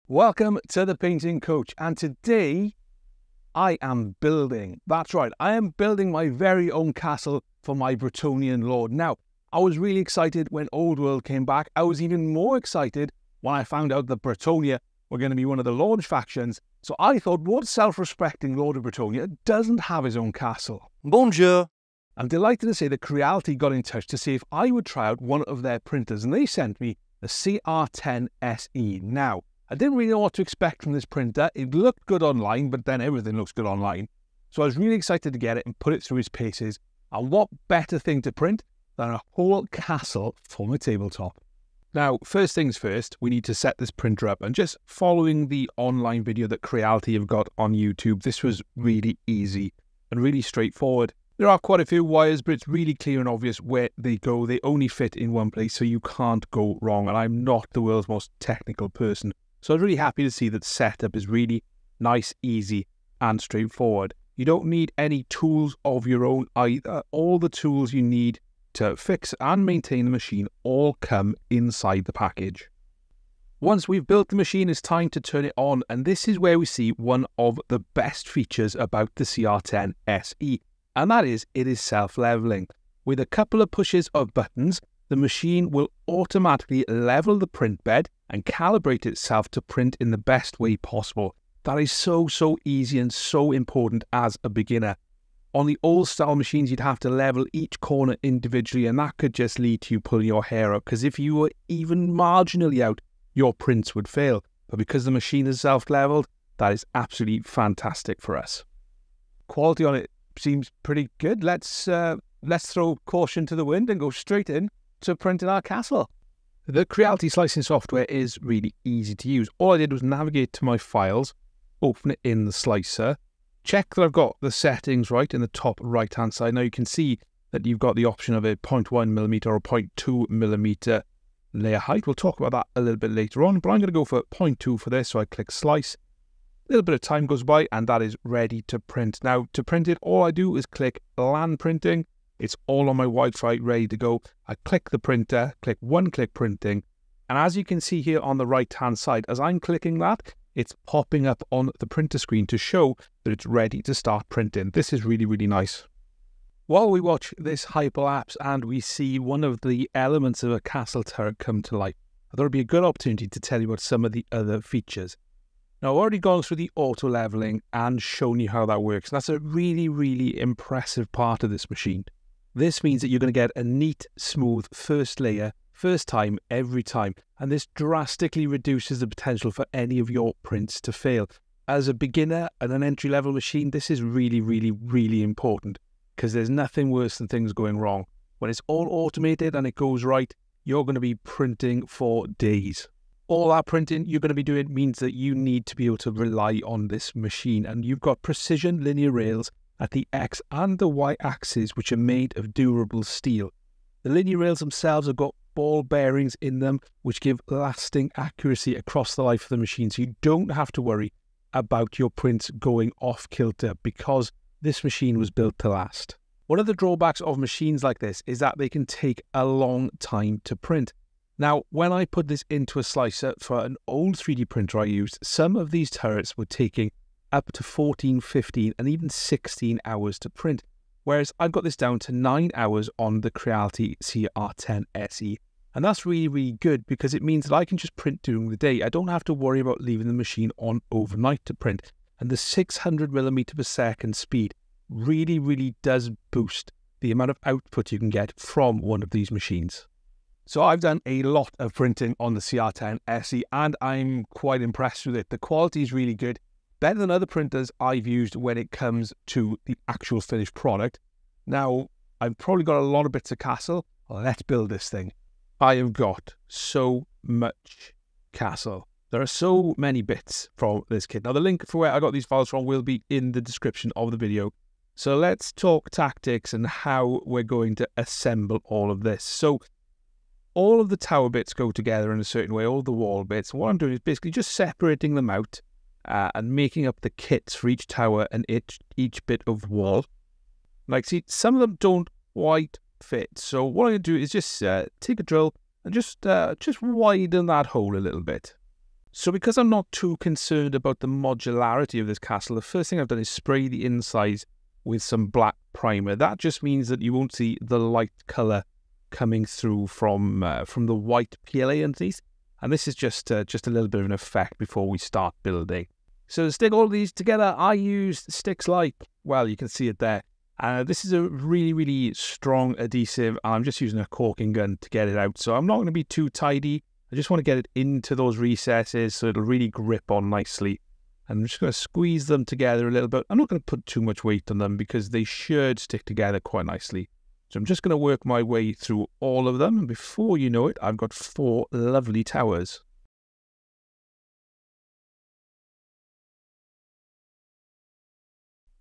Welcome to the Painting Coach, and today I am building. That's right, I am building my very own castle for my Bretonnian lord. Now, I was really excited when Old World came back. I was even more excited when I found out that Bretonnia were going to be one of the launch factions. So I thought, what self-respecting lord of Bretonnia doesn't have his own castle? Bonjour. I'm delighted to say that Creality got in touch to see if I would try out one of their printers, and they sent me the CR10 SE. Now, I didn't really know what to expect from this printer. It looked good online, but then everything looks good online. So I was really excited to get it and put it through its paces. And what better thing to print than a whole castle for my tabletop? Now, first things first, we need to set this printer up. And just following the online video that Creality have got on YouTube, this was really easy and really straightforward. There are quite a few wires, but it's really clear and obvious where they go. They only fit in one place, so you can't go wrong. And I'm not the world's most technical person. So I was really happy to see that setup is really nice, easy, and straightforward. You don't need any tools of your own either. All the tools you need to fix and maintain the machine all come inside the package. Once we've built the machine, it's time to turn it on, and this is where we see one of the best features about the CR10 SE, and that is it is self-leveling. With a couple of pushes of buttons, the machine will automatically level the print bed and calibrate itself to print in the best way possible. That is so easy and so important as a beginner. On the old style machines, you'd have to level each corner individually, and that could just lead to you pulling your hair out, because if you were even marginally out, your prints would fail. But because the machine is self-leveled, that is absolutely fantastic for us. Quality on it seems pretty good. Let's throw caution to the wind and go straight in to printing our castle. The Creality slicing software is really easy to use. All I did was navigate to my files, open it in the slicer, check that I've got the settings right in the top right hand side. Now you can see that you've got the option of a 0.1mm or a 0.2mm layer height. We'll talk about that a little bit later on, but I'm going to go for 0.2 for this, so I click slice. A little bit of time goes by and that is ready to print. Now to print it, all I do is click LAN printing. It's all on my Wi-Fi, ready to go. I click the printer, click one-click printing, and as you can see here on the right-hand side, as I'm clicking that, it's popping up on the printer screen to show that it's ready to start printing. This is really nice. While we watch this hyperlapse and we see one of the elements of a castle turret come to life, I thought it would be a good opportunity to tell you about some of the other features. Now, I've already gone through the auto-leveling and shown you how that works. That's a really impressive part of this machine. This means that you're going to get a neat, smooth first layer, first time, every time. And this drastically reduces the potential for any of your prints to fail. As a beginner and an entry-level machine, this is really important, because there's nothing worse than things going wrong. When it's all automated and it goes right, you're going to be printing for days. All that printing you're going to be doing means that you need to be able to rely on this machine. And you've got precision linear rails at the X and the Y axes, which are made of durable steel. The linear rails themselves have got ball bearings in them, which give lasting accuracy across the life of the machine, so you don't have to worry about your prints going off kilter, because this machine was built to last. One of the drawbacks of machines like this is that they can take a long time to print. Now, when I put this into a slicer for an old 3D printer I used, some of these turrets were taking up to 14, 15 and even 16 hours to print, whereas I've got this down to 9 hours on the Creality CR10 SE, and that's really good, because it means that I can just print during the day. I don't have to worry about leaving the machine on overnight to print, and the 600mm per second speed really does boost the amount of output you can get from one of these machines. So I've done a lot of printing on the CR10 SE and I'm quite impressed with it. The quality is really good. Better than other printers I've used when it comes to the actual finished product. Now, I've probably got a lot of bits of castle. Let's build this thing. I have got so much castle. There are so many bits from this kit. Now, the link for where I got these files from will be in the description of the video. So let's talk tactics and how we're going to assemble all of this. So all of the tower bits go together in a certain way, all the wall bits. What I'm doing is basically just separating them out and making up the kits for each tower and each bit of wall. Like, see, some of them don't quite fit. So what I'm going to do is just take a drill and just widen that hole a little bit. So because I'm not too concerned about the modularity of this castle, the first thing I've done is spray the insides with some black primer. That just means that you won't see the light colour coming through from the white PLA underneath. And this is just a little bit of an effect before we start building. So to stick all of these together, I used sticks like, well, you can see it there. This is a really, really strong adhesive. I'm just using a caulking gun to get it out. So I'm not going to be too tidy. I just want to get it into those recesses so it'll really grip on nicely. And I'm just going to squeeze them together a little bit. I'm not going to put too much weight on them because they should stick together quite nicely. So I'm just going to work my way through all of them. And before you know it, I've got 4 lovely towers.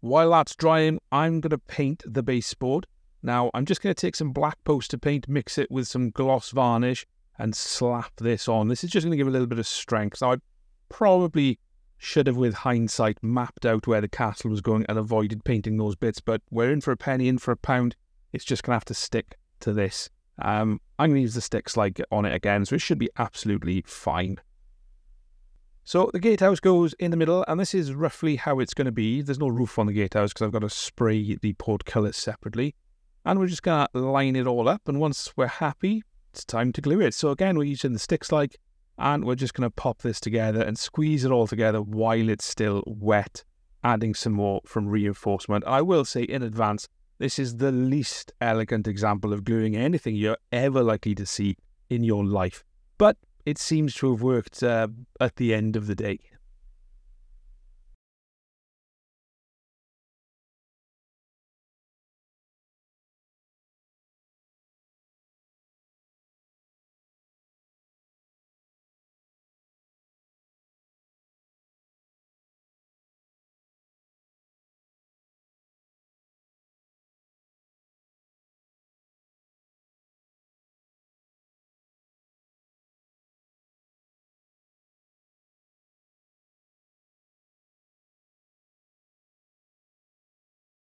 While that's drying, I'm going to paint the baseboard. Now, I'm just going to take some black poster paint, mix it with some gloss varnish, and slap this on. This is just going to give a little bit of strength. Now, I probably should have, with hindsight, mapped out where the castle was going and avoided painting those bits, but we're in for a penny, in for a pound. It's just going to have to stick to this. I'm going to use the stick slide on it again, so it should be absolutely fine. So the gatehouse goes in the middle, and this is roughly how it's going to be. There's no roof on the gatehouse because I've got to spray the portcullis separately. And we're just going to line it all up, and once we're happy, it's time to glue it. So again, we're using the stick slide, and we're just going to pop this together and squeeze it all together while it's still wet, adding some more from reinforcement. I will say in advance, this is the least elegant example of gluing anything you're ever likely to see in your life. But it seems to have worked at the end of the day.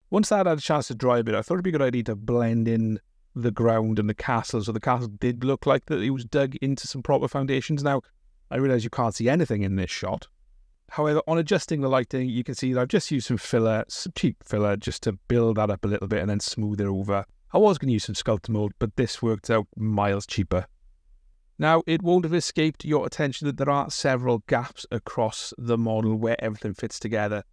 Once that had a chance to dry a bit, I thought it'd be a good idea to blend in the ground and the castle. So the castle did look like that it was dug into some proper foundations. Now, I realise you can't see anything in this shot. However, on adjusting the lighting, you can see that I've just used some filler, some cheap filler, just to build that up a little bit and then smooth it over. I was going to use some sculptor mold, but this worked out miles cheaper. Now, it won't have escaped your attention that there are several gaps across the model where everything fits together.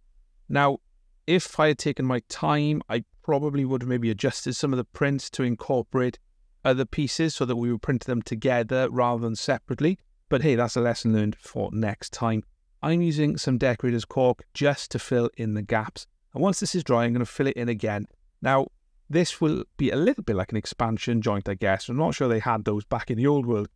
Now, if I had taken my time, I probably would have maybe adjusted some of the prints to incorporate other pieces so that we would print them together rather than separately. But hey, that's a lesson learned for next time. I'm using some decorator's cork just to fill in the gaps. And once this is dry, I'm going to fill it in again. Now, this will be a little bit like an expansion joint, I guess. I'm not sure they had those back in the old world.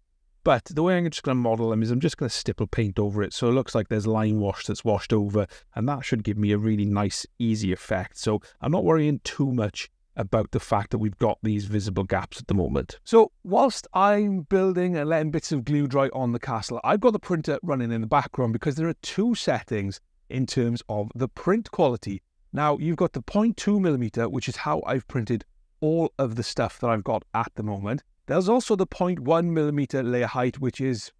But the way I'm just going to model them is I'm just going to stipple paint over it. So it looks like there's lime wash that's washed over. And that should give me a really nice, easy effect. So I'm not worrying too much about the fact that we've got these visible gaps at the moment. So whilst I'm building and letting bits of glue dry on the castle, I've got the printer running in the background because there are 2 settings in terms of the print quality. Now, you've got the 0.2mm, which is how I've printed all of the stuff that I've got at the moment. There's also the 0.1mm layer height, which is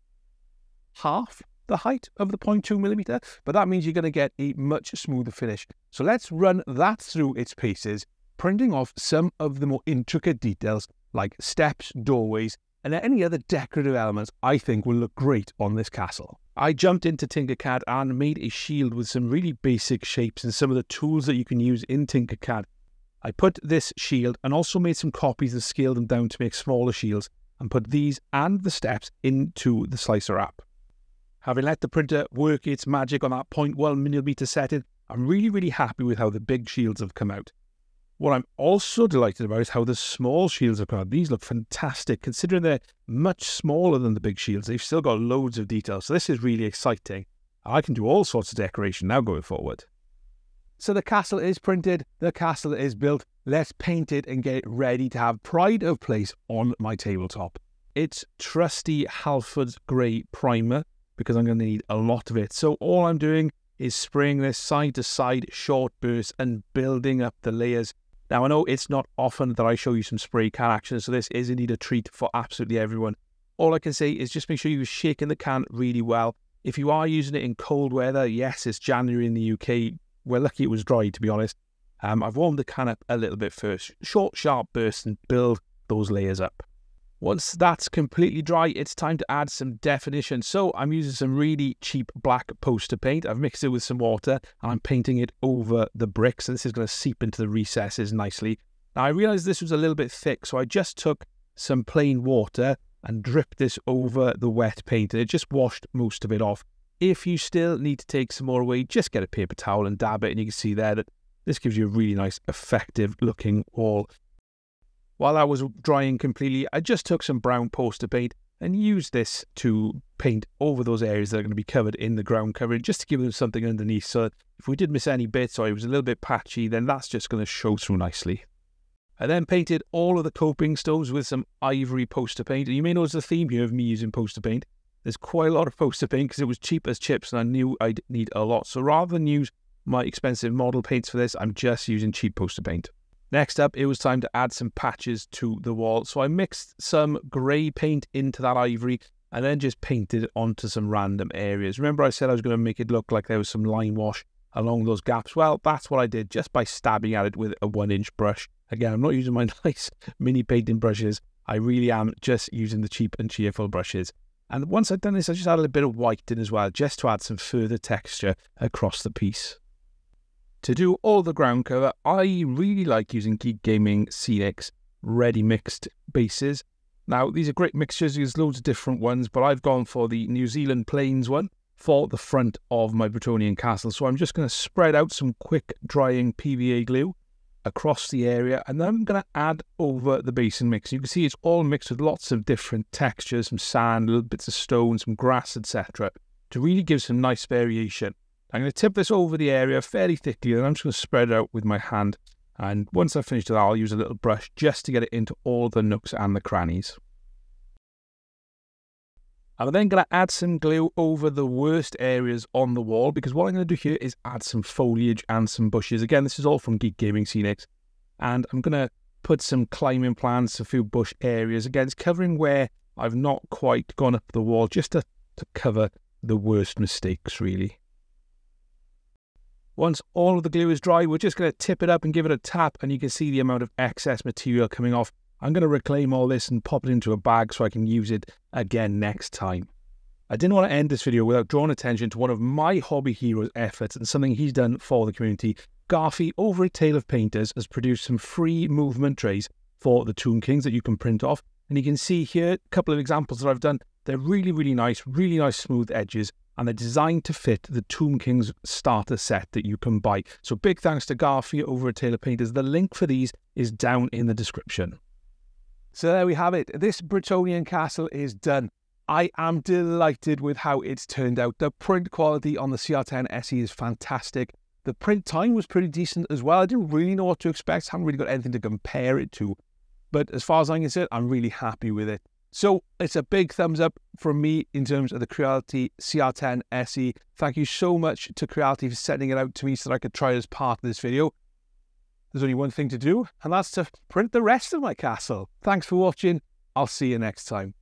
half the height of the 0.2mm, but that means you're going to get a much smoother finish. So let's run that through its paces, printing off some of the more intricate details like steps, doorways, and any other decorative elements I think will look great on this castle. I jumped into Tinkercad and made a shield with some really basic shapes and some of the tools that you can use in Tinkercad. I put this shield and also made some copies and scaled them down to make smaller shields and put these and the steps into the slicer app. Having let the printer work its magic on that 0.1mm setting, I'm really happy with how the big shields have come out. What I'm also delighted about is how the small shields have come out. These look fantastic considering they're much smaller than the big shields. They've still got loads of detail, so this is really exciting. I can do all sorts of decoration now going forward. So the castle is printed, the castle is built, let's paint it and get it ready to have pride of place on my tabletop. It's trusty Halford's Grey primer because I'm going to need a lot of it. So all I'm doing is spraying this side to side short bursts and building up the layers. Now I know it's not often that I show you some spray can action, so this is indeed a treat for absolutely everyone. All I can say is just make sure you're shaking the can really well. If you are using it in cold weather, yes, it's January in the UK. We're lucky it was dry, to be honest. I've warmed the can up a little bit first. Short, sharp bursts and build those layers up. Once that's completely dry, it's time to add some definition. So I'm using some really cheap black poster paint. I've mixed it with some water and I'm painting it over the bricks. And this is going to seep into the recesses nicely. Now I realized this was a little bit thick, so I just took some plain water and dripped this over the wet paint. And it just washed most of it off. If you still need to take some more away, just get a paper towel and dab it. And you can see there that this gives you a really nice, effective looking wall. While I was drying completely, I just took some brown poster paint and used this to paint over those areas that are going to be covered in the ground covering, just to give them something underneath. So if we did miss any bits or it was a little bit patchy, then that's just going to show through nicely. I then painted all of the coping stones with some ivory poster paint. And you may notice the theme here of me using poster paint. There's quite a lot of poster paint because it was cheap as chips and I knew I'd need a lot. So rather than use my expensive model paints for this, I'm just using cheap poster paint. Next up, it was time to add some patches to the wall. So I mixed some grey paint into that ivory and then just painted it onto some random areas. Remember I said I was going to make it look like there was some line wash along those gaps? Well, that's what I did just by stabbing at it with a 1-inch brush. Again, I'm not using my nice mini painting brushes. I really am just using the cheap and cheerful brushes. And once I'd done this, I just added a bit of white in as well, just to add some further texture across the piece. To do all the ground cover, I really like using Geek Gaming Scenics ready mixed bases. Now, these are great mixtures. There's loads of different ones, but I've gone for the New Zealand Plains one for the front of my Bretonnian Castle. So I'm just going to spread out some quick drying PVA glue across the area, and then I'm going to add over the basin mix. You can see it's all mixed with lots of different textures, some sand, little bits of stone, some grass, etc., to really give some nice variation. I'm going to tip this over the area fairly thickly, and I'm just going to spread it out with my hand. And once I've finished it, I'll use a little brush just to get it into all the nooks and the crannies. I'm then going to add some glue over the worst areas on the wall, because what I'm going to do here is add some foliage and some bushes. Again, this is all from Geek Gaming Scenics. And I'm going to put some climbing plants, a few bush areas. Again, it's covering where I've not quite gone up the wall, just to cover the worst mistakes, really. Once all of the glue is dry, we're just going to tip it up and give it a tap, and you can see the amount of excess material coming off. I'm going to reclaim all this and pop it into a bag so I can use it again next time. I didn't want to end this video without drawing attention to one of my hobby hero's efforts and something he's done for the community. Garfy, over at Tale of Painters, has produced some free movement trays for the Tomb Kings that you can print off. And you can see here a couple of examples that I've done. They're really nice smooth edges, and they're designed to fit the Tomb Kings starter set that you can buy. So big thanks to Garfy over at Tale of Painters. The link for these is down in the description. So there we have it. This Bretonnian Castle is done. I am delighted with how it's turned out. The print quality on the CR10 SE is fantastic. The print time was pretty decent as well. I didn't really know what to expect. I haven't really got anything to compare it to. But as far as I'm concerned, I'm really happy with it. So it's a big thumbs up from me in terms of the Creality CR10 SE. Thank you so much to Creality for sending it out to me so that I could try it as part of this video. There's only one thing to do, and that's to print the rest of my castle. Thanks for watching. I'll see you next time.